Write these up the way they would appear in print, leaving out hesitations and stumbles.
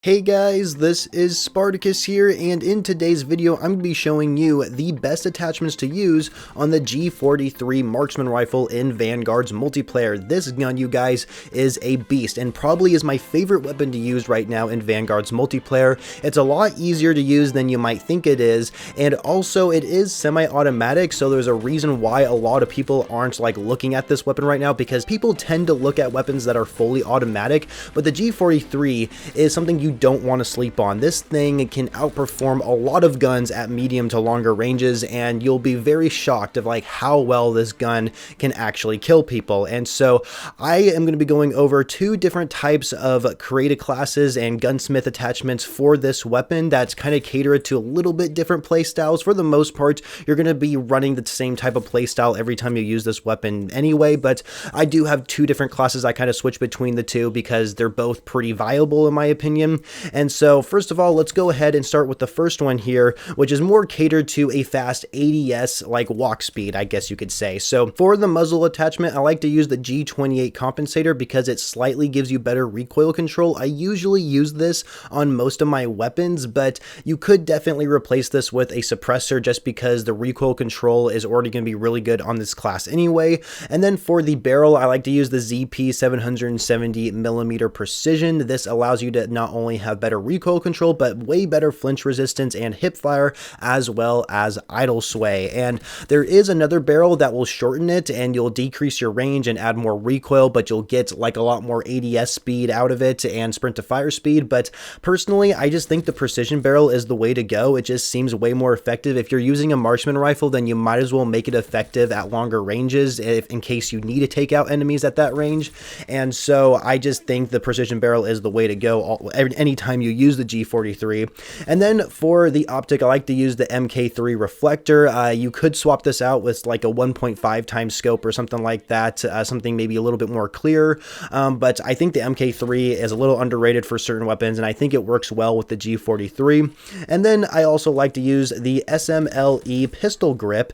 Hey guys, this is Spartacus here, and in today's video I'm going to be showing you the best attachments to use on the G-43 Marksman rifle in Vanguard's multiplayer. This gun, you guys, is a beast and probably is my favorite weapon to use right now in Vanguard's multiplayer. It's a lot easier to use than you might think it is, and also it is semi-automatic, so there's a reason why a lot of people aren't looking at this weapon right now, because people tend to look at weapons that are fully automatic, but the G-43 is something you don't want to sleep on. This thing can outperform a lot of guns at medium to longer ranges, and you'll be very shocked of how well this gun can actually kill people. And so I am going to be going over two different types of created classes and gunsmith attachments for this weapon that's kind of catered to a little bit different playstyles. For the most part, you're going to be running the same type of playstyle every time you use this weapon anyway, but I do have two different classes. I kind of switch between the two because they're both pretty viable in my opinion. And so first of all, let's go ahead and start with the first one here, which is more catered to a fast ADS walk speed, I guess you could say. So for the muzzle attachment, I like to use the G-28 compensator because it slightly gives you better recoil control. I usually use this on most of my weapons, but you could definitely replace this with a suppressor just because the recoil control is already going to be really good on this class anyway. And then for the barrel, I like to use the ZP 770mm precision. This allows you to not only have better recoil control, but way better flinch resistance and hip fire, as well as idle sway. And there is another barrel that will shorten it, and you'll decrease your range and add more recoil, but you'll get a lot more ADS speed out of it and sprint to fire speed. But personally, I just think the precision barrel is the way to go. It just seems way more effective. If you're using a marksman rifle, then you might as well make it effective at longer ranges in case you need to take out enemies at that range. And so I just think the precision barrel is the way to go anytime you use the G-43. And then for the optic, I like to use the MK3 reflector. You could swap this out with a 1.5 times scope or something like that, something maybe a little bit more clear. But I think the MK3 is a little underrated for certain weapons, and I think it works well with the G-43. And then I also like to use the SMLE pistol grip,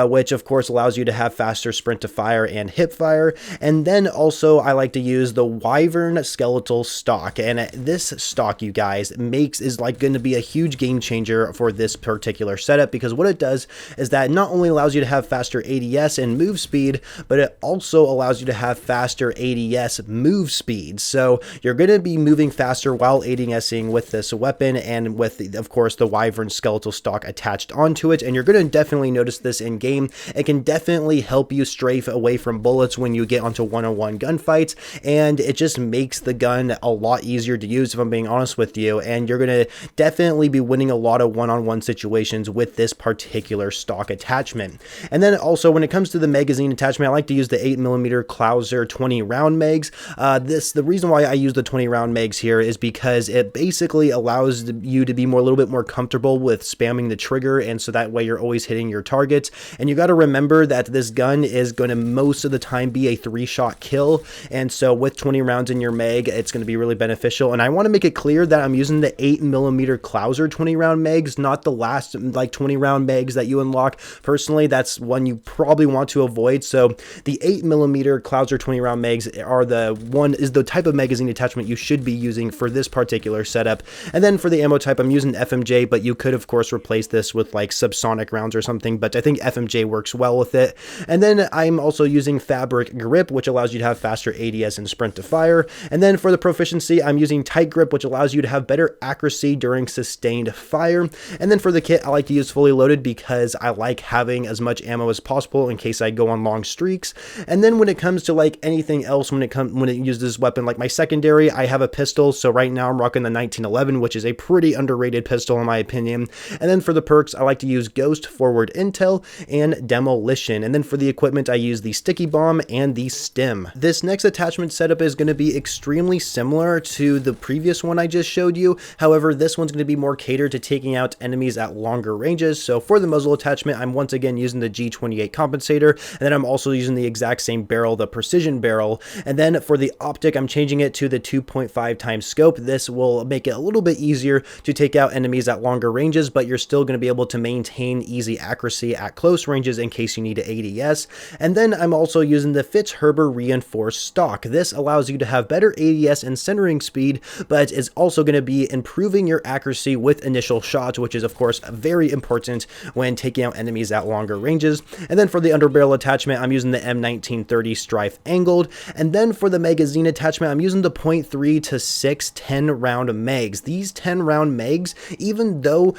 which of course allows you to have faster sprint to fire and hip fire. And then also I like to use the Wyvern skeletal stock, and this stock, you guys, is going to be a huge game changer for this particular setup, because what it does is that it not only allows you to have faster ADS and move speed, but it also allows you to have faster ADS move speed. So you're going to be moving faster while ADSing with this weapon, and with of course the Wyvern skeletal stock attached onto it. And you're going to definitely notice this in game. It can definitely help you strafe away from bullets when you get onto one-on-one gunfights, and it just makes the gun a lot easier to use, if I'm being honest with you. And you're going to definitely be winning a lot of one-on-one situations with this particular stock attachment. And then also when it comes to the magazine attachment, I like to use the 8mm Clouser 20 round mags. The reason why I use the 20 round mags here is because it basically allows you to be a little bit more comfortable with spamming the trigger, and so that way you're always hitting your targets. And you got to remember that this gun is going to most of the time be a 3-shot kill, and so with 20 rounds in your mag, it's going to be really beneficial. And I want to make it clear that I'm using the 8mm Clouser 20 round mags, not the last 20 round mags that you unlock. Personally, that's one you probably want to avoid. So the 8mm Clouser 20 round mags is the type of magazine attachment you should be using for this particular setup. And then for the ammo type, I'm using FMJ, but you could of course replace this with subsonic rounds or something, but I think FMJ works well with it. And then I'm also using Fabric Grip, which allows you to have faster ADS and sprint to fire. And then for the proficiency, I'm using Tight Grip, which allows you to have better accuracy during sustained fire. And then for the kit, I like to use fully loaded because I like having as much ammo as possible in case I go on long streaks. And then when it comes to anything else, when it uses this weapon, my secondary, I have a pistol. So right now I'm rocking the 1911, which is a pretty underrated pistol in my opinion. And then for the perks, I like to use Ghost, Forward Intel, and Demolition. And then for the equipment, I use the Sticky Bomb and the Stim. This next attachment setup is going to be extremely similar to the previous one I just showed you. However, this one's going to be more catered to taking out enemies at longer ranges. So for the muzzle attachment, I'm once again using the G-28 compensator, and then I'm also using the exact same barrel, the precision barrel. And then for the optic, I'm changing it to the 2.5 times scope. This will make it a little bit easier to take out enemies at longer ranges, but you're still going to be able to maintain easy accuracy at close ranges in case you need to ADS. And then I'm also using the Fitzherbert reinforced stock. This allows you to have better ADS and centering speed, but but is also going to be improving your accuracy with initial shots, which is of course very important when taking out enemies at longer ranges. And then for the underbarrel attachment, I'm using the M1930 Strife Angled. And then for the magazine attachment, I'm using the .3 to 6 10-round mags. These 10-round mags, even though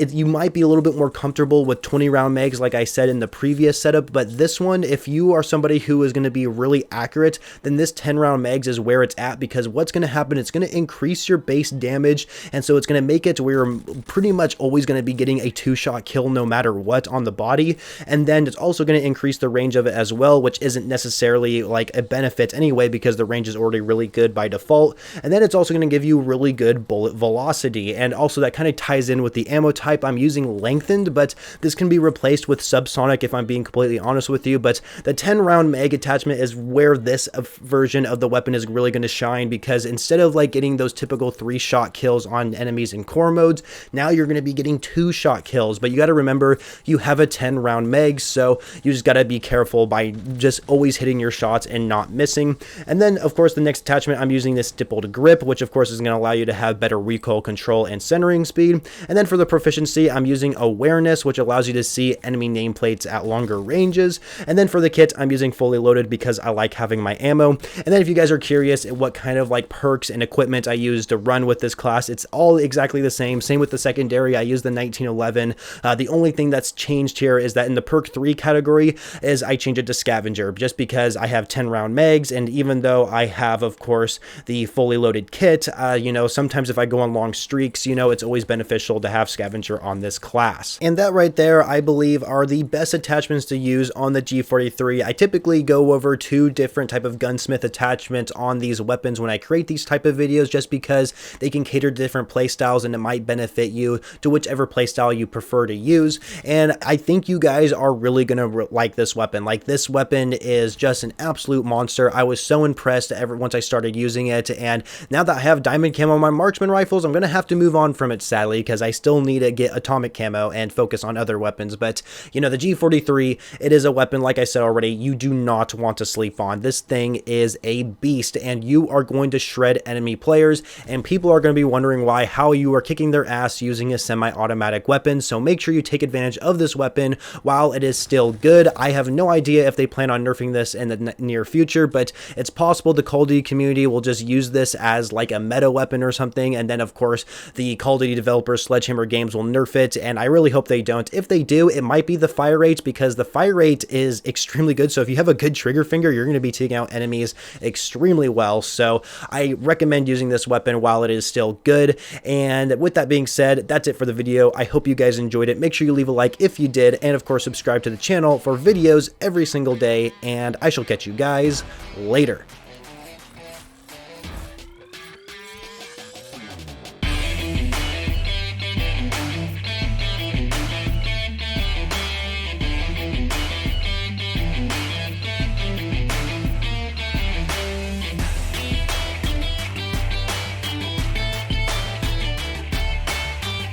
you might be a little bit more comfortable with 20-round mags like I said in the previous setup, but this one, if you are somebody who is going to be really accurate, then this 10-round mags is where it's at, because what's going to happen, it's going to increase your base damage, and so it's going to make it to where you're pretty much always going to be getting a 2-shot kill no matter what on the body. And then it's also going to increase the range of it as well, which isn't necessarily like a benefit anyway, because the range is already really good by default. And then it's also going to give you really good bullet velocity, and also that kind of ties in with the ammo type. I'm using lengthened, but this can be replaced with subsonic if I'm being completely honest with you. But the 10-round mag attachment is where this version of the weapon is really going to shine, because instead of like getting those typical 3-shot kills on enemies in core modes, now you're going to be getting 2-shot kills. But you got to remember, you have a 10-round mag, so you just got to be careful by just always hitting your shots and not missing. And then of course the next attachment, I'm using this stippled grip, which of course is going to allow you to have better recoil control and centering speed. And then for the proficiency, I'm using awareness, which allows you to see enemy nameplates at longer ranges. And then for the kit, I'm using fully loaded because I like having my ammo. And then if you guys are curious what kind of like perks and equipment I use to run with this class, it's all exactly the same. Same with the secondary, I use the 1911. The only thing that's changed here is that in the perk 3 category is I change it to scavenger, just because I have 10-round mags, and even though I have of course the fully loaded kit, you know, sometimes if I go on long streaks, you know, it's always beneficial to have scavenger on this class. And that right there, I believe, are the best attachments to use on the G-43. I typically go over 2 different type of gunsmith attachments on these weapons when I create these type of videos, just because they can cater to different playstyles and it might benefit you to whichever playstyle you prefer to use. And I think you guys are really gonna like this weapon. Like, this weapon is just an absolute monster. I was so impressed once I started using it, and now that I have diamond camo on my Marksman rifles, I'm gonna have to move on from it sadly, because I still need to get atomic camo and focus on other weapons. But you know, the G-43, it is a weapon, like I said already, you do not want to sleep on. This thing is a beast, and you are going to shred enemy players, and people are going to be wondering how you are kicking their ass using a semi-automatic weapon. So make sure you take advantage of this weapon while it is still good. I have no idea if they plan on nerfing this in the near future, but it's possible the Call of Duty community will just use this as like a meta weapon or something, and then of course the Call of Duty developers, Sledgehammer Games, will nerf it, and I really hope they don't. If they do, it might be the fire rate, because the fire rate is extremely good. So if you have a good trigger finger, you're going to be taking out enemies extremely well. So I recommend using this weapon while it is still good. And with that being said, that's it for the video. I hope you guys enjoyed it. Make sure you leave a like if you did, and of course subscribe to the channel for videos every single day, and I shall catch you guys later.